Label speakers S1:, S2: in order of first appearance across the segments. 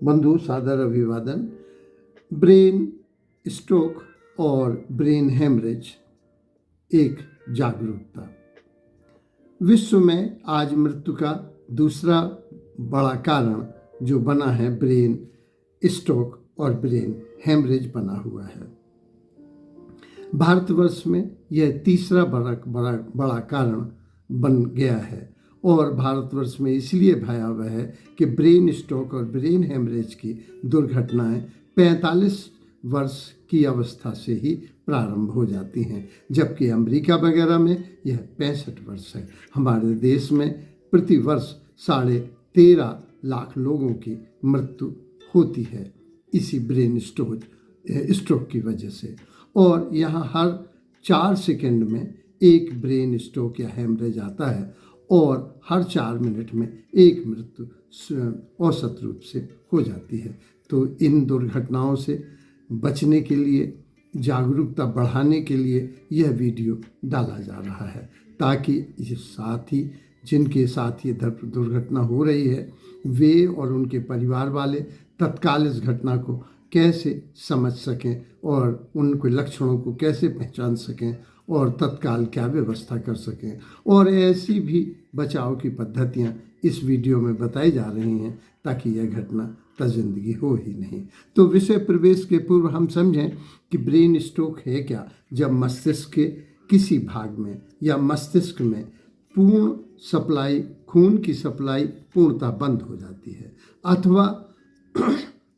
S1: बंधु सादर अभिवादन। ब्रेन स्ट्रोक और ब्रेन हेमरेज एक जागरूकता। विश्व में आज मृत्यु का दूसरा बड़ा कारण जो बना है ब्रेन स्ट्रोक और ब्रेन हेमरेज बना हुआ है। भारतवर्ष में यह तीसरा बड़ा कारण बन गया है और भारतवर्ष में इसलिए भयावह है कि ब्रेन स्ट्रोक और ब्रेन हेमरेज की दुर्घटनाएं 45 वर्ष की अवस्था से ही प्रारंभ हो जाती हैं, जबकि अमेरिका वगैरह में यह 65 वर्ष है। हमारे देश में प्रति वर्ष 13.5 लाख लोगों की मृत्यु होती है इसी ब्रेन स्ट्रोक की वजह से, और यहाँ हर 4 सेकंड में एक ब्रेन स्ट्रोक या हेमरेज आता है और हर 4 मिनट में एक मृत्यु औसत रूप से हो जाती है। तो इन दुर्घटनाओं से बचने के लिए, जागरूकता बढ़ाने के लिए यह वीडियो डाला जा रहा है, ताकि ये साथी जिनके साथ ये दुर्घटना हो रही है वे और उनके परिवार वाले तत्काल इस घटना को कैसे समझ सकें और उनके लक्षणों को कैसे पहचान सकें और तत्काल क्या व्यवस्था कर सकें। और ऐसी भी बचाव की पद्धतियां इस वीडियो में बताई जा रही हैं ताकि यह घटना जिंदगी हो ही नहीं। तो विषय प्रवेश के पूर्व हम समझें कि ब्रेन स्ट्रोक है क्या। जब मस्तिष्क के किसी भाग में या मस्तिष्क में खून की सप्लाई पूर्णतः बंद हो जाती है अथवा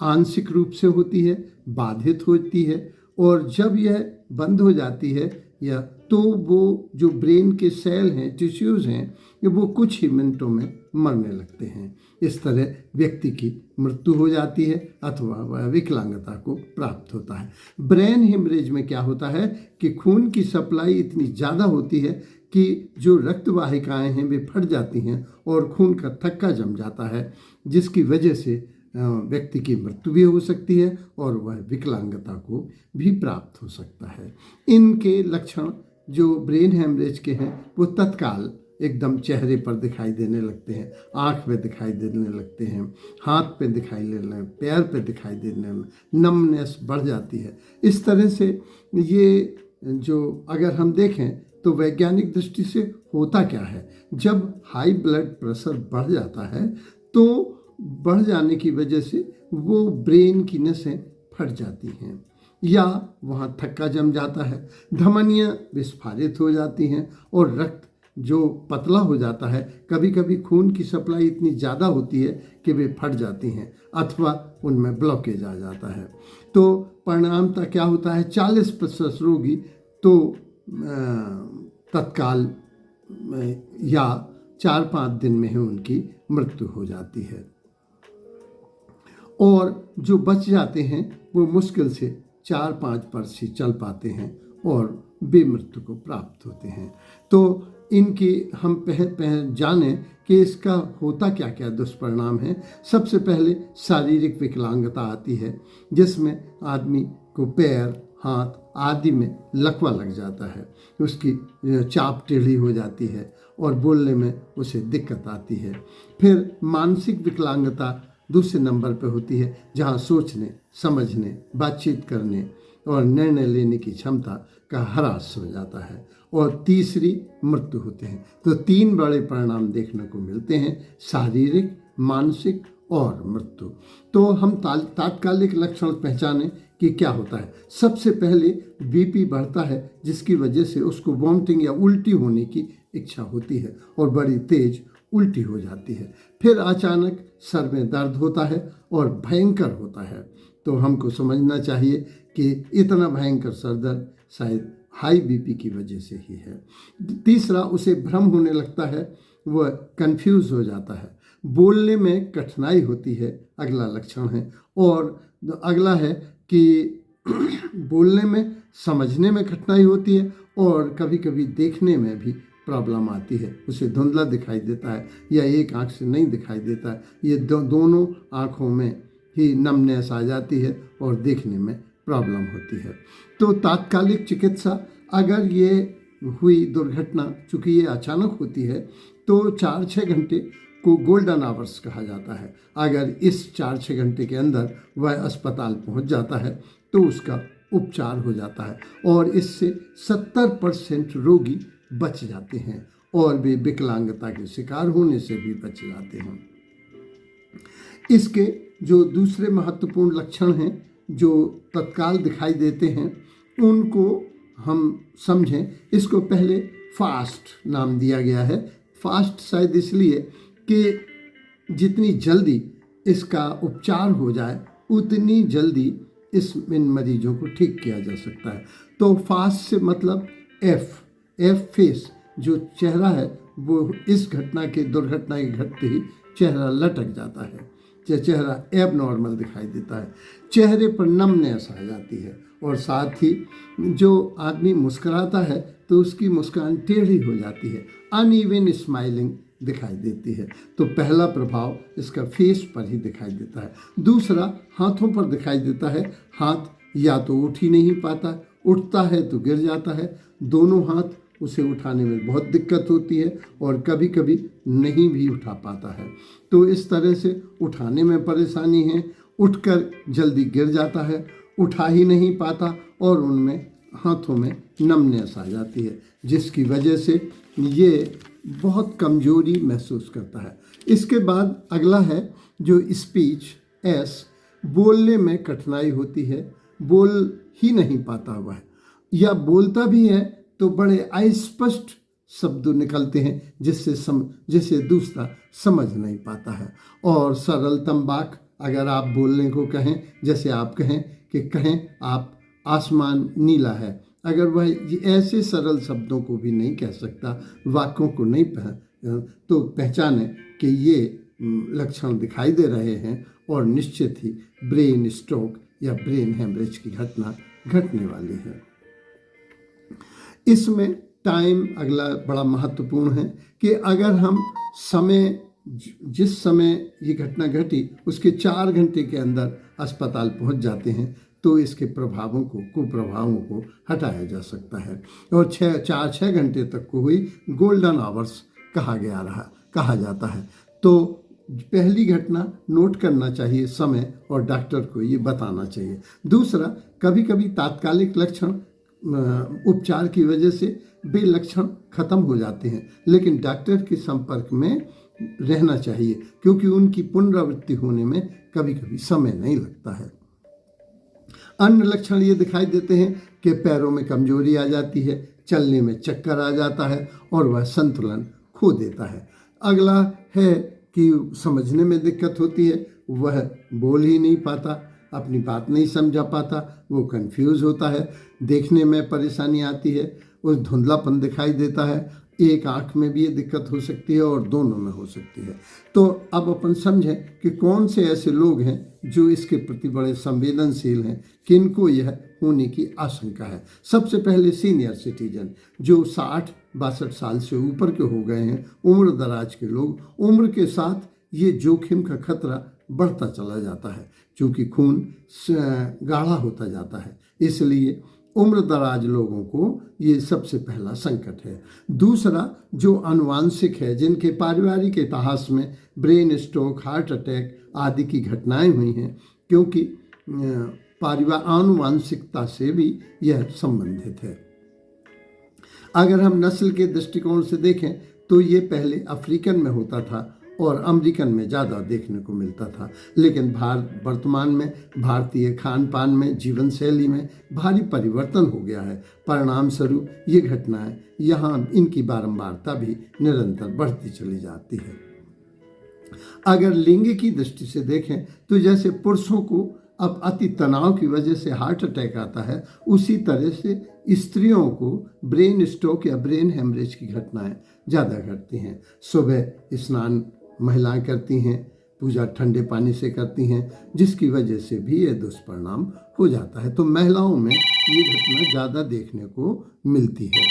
S1: आंशिक रूप से होती है, बाधित होती है, और जब यह बंद हो जाती है या तो वो जो ब्रेन के सेल हैं, टिश्यूज़ हैं, वो कुछ ही मिनटों में मरने लगते हैं। इस तरह व्यक्ति की मृत्यु हो जाती है अथवा वह विकलांगता को प्राप्त होता है। ब्रेन हेमरेज में क्या होता है कि खून की सप्लाई इतनी ज़्यादा होती है कि जो रक्त वाहिकाएँ हैं वे फट जाती हैं और खून का थक्का जम जाता है, जिसकी वजह से व्यक्ति की मृत्यु भी हो सकती है और वह विकलांगता को भी प्राप्त हो सकता है। इनके लक्षण जो ब्रेन हेमरेज के हैं वो तत्काल एकदम चेहरे पर दिखाई देने लगते हैं, आँख पे दिखाई देने लगते हैं, हाथ पे दिखाई देने, पैर पे दिखाई देने, नमनेस बढ़ जाती है। इस तरह से ये जो अगर हम देखें तो वैज्ञानिक दृष्टि से होता क्या है, जब हाई ब्लड प्रेशर बढ़ जाता है तो बढ़ जाने की वजह से वो ब्रेन की नसें फट जाती हैं या वहाँ थक्का जम जाता है, धमनियाँ विस्फारित हो जाती हैं और रक्त जो पतला हो जाता है, कभी कभी खून की सप्लाई इतनी ज़्यादा होती है कि वे फट जाती हैं अथवा उनमें ब्लॉकेज आ जाता है। तो परिणामतः क्या होता है, 40% रोगी तो तत्काल या 4-5 दिन में ही उनकी मृत्यु हो जाती है, और जो बच जाते हैं वो मुश्किल से 4-5 वर्ष ही चल पाते हैं और बेमृत्यु को प्राप्त होते हैं। तो इनकी हम जानें कि इसका होता क्या क्या दुष्परिणाम है। सबसे पहले शारीरिक विकलांगता आती है, जिसमें आदमी को पैर, हाथ आदि में लकवा लग जाता है, उसकी चाप टेढ़ी हो जाती है और बोलने में उसे दिक्कत आती है। फिर मानसिक विकलांगता दूसरे नंबर पर होती है, जहाँ सोचने, समझने, बातचीत करने और निर्णय लेने की क्षमता का ह्रास हो जाता है, और तीसरी मृत्यु होते हैं। तो 3 बड़े परिणाम देखने को मिलते हैं, शारीरिक, मानसिक और मृत्यु। तो हम तात्कालिक लक्षण पहचानें कि क्या होता है। सबसे पहले बीपी बढ़ता है, जिसकी वजह से उसको वॉमिटिंग या उल्टी होने की इच्छा होती है और बड़ी तेज उल्टी हो जाती है। फिर अचानक सर में दर्द होता है और भयंकर होता है। तो हमको समझना चाहिए कि इतना भयंकर सर दर्द शायद हाई बीपी की वजह से ही है। तीसरा, उसे भ्रम होने लगता है, वह कंफ्यूज हो जाता है, बोलने में कठिनाई होती है, अगला लक्षण है। और अगला है कि बोलने में, समझने में कठिनाई होती है और कभी कभी देखने में भी प्रॉब्लम आती है, उसे धुंधला दिखाई देता है या एक आँख से नहीं दिखाई देता है, ये दोनों आँखों में ही नमनेस आ जाती है और देखने में प्रॉब्लम होती है। तो तात्कालिक चिकित्सा, अगर ये हुई दुर्घटना, चूँकि ये अचानक होती है, तो 4-6 घंटे को गोल्डन आवर्स कहा जाता है। अगर इस 4-6 घंटे के अंदर वह अस्पताल पहुंच जाता है तो उसका उपचार हो जाता है और इससे 70% रोगी बच जाते हैं और वे विकलांगता के शिकार होने से भी बच जाते हैं। इसके जो दूसरे महत्वपूर्ण लक्षण हैं जो तत्काल दिखाई देते हैं उनको हम समझें। इसको पहले फास्ट नाम दिया गया है। फास्ट शायद इसलिए कि जितनी जल्दी इसका उपचार हो जाए उतनी जल्दी इन मरीजों को ठीक किया जा सकता है। तो फास्ट से मतलब एफ फेस, जो चेहरा है वो इस दुर्घटना के घटते ही चेहरा लटक जाता है, चेहरा एबनॉर्मल दिखाई देता है, चेहरे पर नमनेस आ जाती है और साथ ही जो आदमी मुस्कुराता है तो उसकी मुस्कान टेढ़ी हो जाती है, अनइवन स्माइलिंग दिखाई देती है। तो पहला प्रभाव इसका फेस पर ही दिखाई देता है। दूसरा हाथों पर दिखाई देता है। हाथ या तो उठ ही नहीं पाता, उठता है तो गिर जाता है, दोनों हाथ उसे उठाने में बहुत दिक्कत होती है और कभी कभी नहीं भी उठा पाता है। तो इस तरह से उठाने में परेशानी है, उठकर जल्दी गिर जाता है, उठा ही नहीं पाता और उनमें हाथों में नमनेस आ जाती है जिसकी वजह से ये बहुत कमजोरी महसूस करता है। इसके बाद अगला है जो स्पीच, एस, बोलने में कठिनाई होती है, बोल ही नहीं पाता वह, या बोलता भी है तो बड़े अस्पष्ट शब्द निकलते हैं जिससे दूसरा समझ नहीं पाता है। और सरलतम वाक्य अगर आप बोलने को कहें, जैसे आप कहें आप आसमान नीला है, अगर वह ऐसे सरल शब्दों को भी नहीं कह सकता, वाक्यों को नहीं तो पहचाने कि ये लक्षण दिखाई दे रहे हैं और निश्चित ही ब्रेन स्ट्रोक या ब्रेन हेमरेज की घटना घटने वाली है। इसमें टाइम अगला बड़ा महत्वपूर्ण है कि अगर हम जिस समय ये घटना घटी उसके 4 घंटे के अंदर अस्पताल पहुंच जाते हैं तो इसके कुप्रभावों को हटाया जा सकता है। और 4-6 घंटे तक को हुई गोल्डन आवर्स कहा जाता है। तो पहली घटना नोट करना चाहिए समय और डॉक्टर को ये बताना चाहिए। दूसरा, कभी कभी तात्कालिक लक्षण उपचार की वजह से वे लक्षण खत्म हो जाते हैं, लेकिन डॉक्टर के संपर्क में रहना चाहिए क्योंकि उनकी पुनरावृत्ति होने में कभी कभी समय नहीं लगता है। अन्य लक्षण ये दिखाई देते हैं कि पैरों में कमजोरी आ जाती है, चलने में चक्कर आ जाता है और वह संतुलन खो देता है। अगला है कि समझने में दिक्कत होती है, वह बोल ही नहीं पाता, अपनी बात नहीं समझा पाता, वो कंफ्यूज होता है, देखने में परेशानी आती है, उस धुंधलापन दिखाई देता है, एक आंख में भी ये दिक्कत हो सकती है और दोनों में हो सकती है। तो अब अपन समझें कि कौन से ऐसे लोग हैं जो इसके प्रति बड़े संवेदनशील हैं, किनको यह होने की आशंका है। सबसे पहले सीनियर सिटीजन जो 60-62 साल से ऊपर के हो गए हैं, उम्र दराज के लोग। उम्र के साथ ये जोखिम का खतरा बढ़ता चला जाता है क्योंकि खून गाढ़ा होता जाता है, इसलिए उम्र दराज लोगों को ये सबसे पहला संकट है। दूसरा, जो आनुवांशिक है, जिनके पारिवारिक इतिहास में ब्रेन स्ट्रोक, हार्ट अटैक आदि की घटनाएं हुई हैं, क्योंकि आनुवांशिकता से भी यह संबंधित है। अगर हम नस्ल के दृष्टिकोण से देखें तो ये पहले अफ्रीकन में होता था और अमेरिकन में ज़्यादा देखने को मिलता था, लेकिन वर्तमान में भारतीय खान पान में, जीवन शैली में भारी परिवर्तन हो गया है। परिणाम स्वरूप ये घटनाएं यहाँ इनकी बारंबारता भी निरंतर बढ़ती चली जाती है। अगर लिंग की दृष्टि से देखें तो जैसे पुरुषों को अब अति तनाव की वजह से हार्ट अटैक आता है, उसी तरह से स्त्रियों को ब्रेन स्ट्रोक या ब्रेन हेमरेज की घटनाएं ज़्यादा घटती हैं। सुबह स्नान महिलाएं करती हैं, पूजा ठंडे पानी से करती हैं, जिसकी वजह से भी ये दुष्परिणाम हो जाता है। तो महिलाओं में ये घटना ज़्यादा देखने को मिलती है।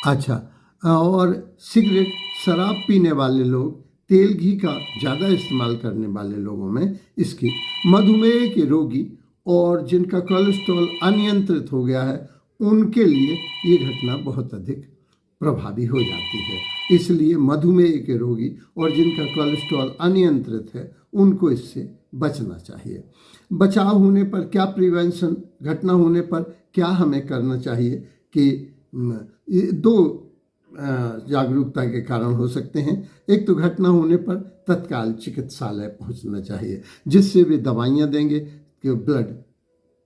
S1: अच्छा, और सिगरेट, शराब पीने वाले लोग, तेल घी का ज़्यादा इस्तेमाल करने वाले लोगों में इसकी, मधुमेह के रोगी और जिनका कोलेस्ट्रॉल अनियंत्रित हो गया है, उनके लिए ये घटना बहुत अधिक प्रभावी हो जाती है। इसलिए मधुमेह के रोगी और जिनका कोलेस्ट्रॉल अनियंत्रित है उनको इससे बचना चाहिए। बचाव होने पर क्या प्रिवेंशन, घटना होने पर क्या हमें करना चाहिए कि दो जागरूकता के कारण हो सकते हैं। एक तो घटना होने पर तत्काल चिकित्सालय पहुंचना चाहिए, जिससे वे दवाइयाँ देंगे कि ब्लड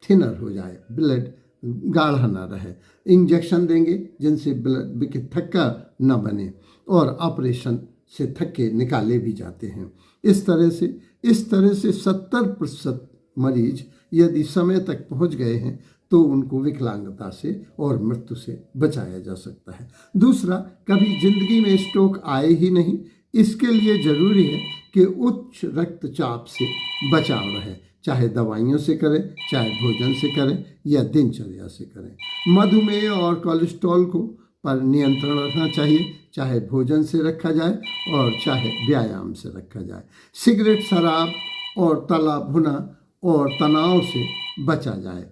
S1: थिनर हो जाए, ब्लड गाढ़ा ना रहे, इंजेक्शन देंगे जिनसे ब्लड के थक्का न बने, और ऑपरेशन से थक्के निकाले भी जाते हैं। इस तरह से 70% मरीज यदि समय तक पहुंच गए हैं तो उनको विकलांगता से और मृत्यु से बचाया जा सकता है। दूसरा, कभी जिंदगी में स्ट्रोक आए ही नहीं, इसके लिए जरूरी है कि उच्च रक्तचाप से बचाव रहे, चाहे दवाइयों से करें, चाहे भोजन से करें या दिनचर्या से करें। मधुमेह और कोलेस्ट्रॉल को पर नियंत्रण रखना चाहिए, चाहे भोजन से रखा जाए और चाहे व्यायाम से रखा जाए। सिगरेट, शराब और तला भुना और तनाव से बचा जाए।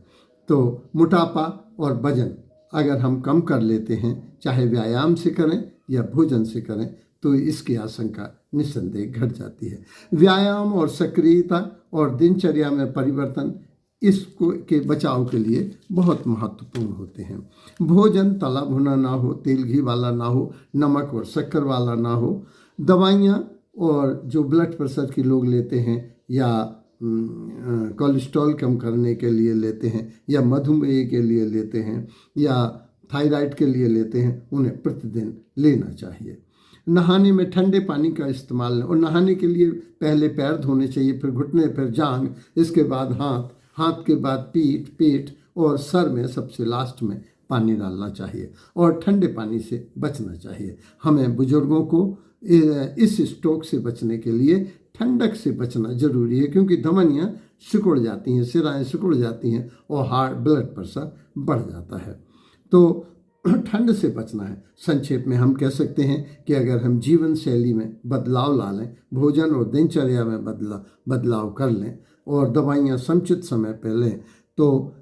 S1: तो मोटापा और वजन अगर हम कम कर लेते हैं, चाहे व्यायाम से करें या भोजन से करें, तो इसकी आशंका निस्संदेह घट जाती है। व्यायाम और सक्रियता और दिनचर्या में परिवर्तन इसको के बचाव के लिए बहुत महत्वपूर्ण होते हैं। भोजन तला भुना ना हो, तेल घी वाला ना हो, नमक और शक्कर वाला ना हो। दवाइयाँ और जो ब्लड प्रेशर के लोग लेते हैं या कोलेस्ट्रॉल कम करने के लिए लेते हैं या मधुमेह के लिए लेते हैं या थायराइड के लिए लेते हैं, उन्हें प्रतिदिन लेना चाहिए। नहाने में ठंडे पानी का इस्तेमाल, और नहाने के लिए पहले पैर धोने चाहिए, फिर घुटने, फिर जांघ, इसके बाद हाथ के बाद पीठ, पेट और सर में सबसे लास्ट में पानी डालना चाहिए और ठंडे पानी से बचना चाहिए। हमें बुजुर्गों को इस स्ट्रोक से बचने के लिए ठंडक से बचना जरूरी है, क्योंकि धमनियाँ सिकुड़ जाती हैं, सिराएँ सिकुड़ जाती हैं और हार्ट ब्लड प्रेशर बढ़ जाता है। तो ठंड से बचना है। संक्षेप में हम कह सकते हैं कि अगर हम जीवन शैली में बदलाव ला लें, भोजन और दिनचर्या में बदलाव कर लें और दवाइयाँ समुचित समय पर लें, तो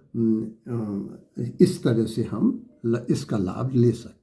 S1: इस तरह से हम इसका लाभ ले सकते हैं।